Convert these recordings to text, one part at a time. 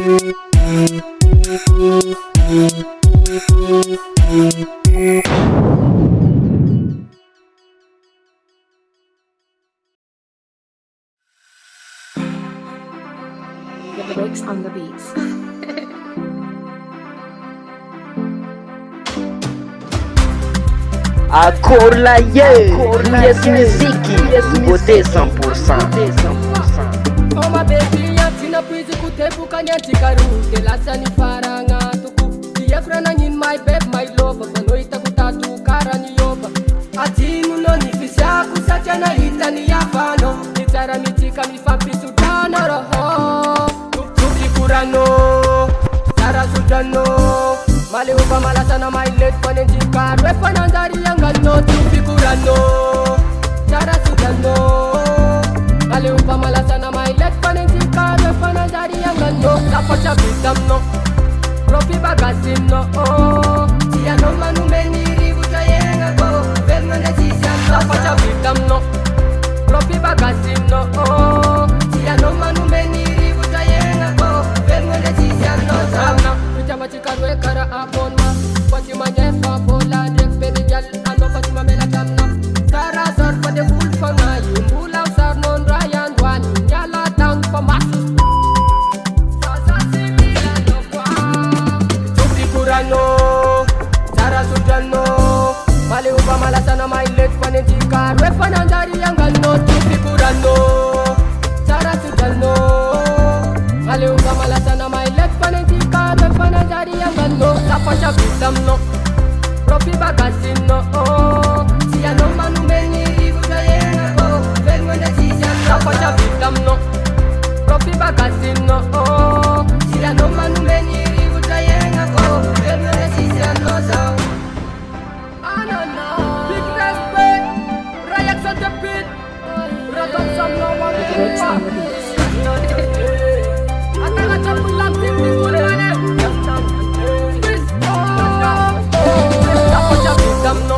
The breaks on the beats. Accord la yes musique, nouveauté 100%. Oh my baby, yatina pizi kutepuka nyantika ruke lasani faranga tuku Diefrana in my bed, my love Fanoita kutatu karani yoba Atimu no nifisya kusachana hita ni yafano Nitara mitika mifampi sudana roho Tuki kurano, sara sudano Mali uba malasana my late panentika Refanandari yangano tuki kurano Sara sudano Mali uba malasana my late panentika Refanandari yangano Lapacha bitam no Profi bagasim no Tia no manu meniri buta yenga go Vermane sisya no Lapacha bitam no Profi bagasim no Tia no manu meniri buta yenga go Vermane sisya no Samna Pijama chikarwe kara apon ma Fatima nyefa pola Drek baby gal Ano Fatima mela tamna Sara sor pa de full fanga Yimbula usar non Ryan Wani Nyala town pa masus Sasa simila no kwa Tuki kurano Sara sujano Mali uba malasana my late panentika Refanandari yangano Tuki kurano Sara sujano Mali uba malasana my late panentika Refanandari yangano Lapacha bitam no Profi bagasim no Sia no manu meniri buta yenga go Vermane sisya no Lapacha bitam no Profi bagasim no Sia no manu meniri buta yenga go Vermane sisya no Big respect Rayak sa dapit RATHOMS ang lawan The breaks on the beats. Atanga chapul lang timing kulane Lapacha bitam no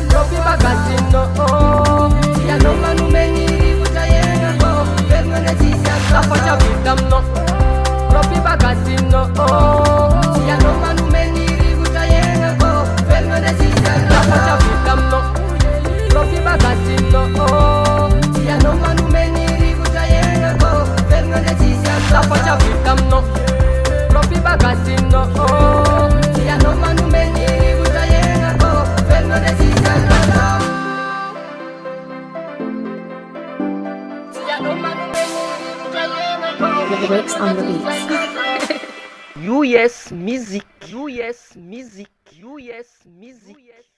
Profi bagasim no Sia no manu meniri buta yenga go Vermane sisya no Lapacha bitam no Profi bagasim no Sia no manu meniri buta yenga go Vermane sisya no Lapacha bitam no Profi bagasim no Sia no manu meniri buta yenga go Vermane sisya no Lapacha bitam no Profi bagasim no Sia no manu meniri buta yenga go Vermane sisya no Sia no manu meniri buta yenga go The breaks on the beats. US musique, US musique, US musique.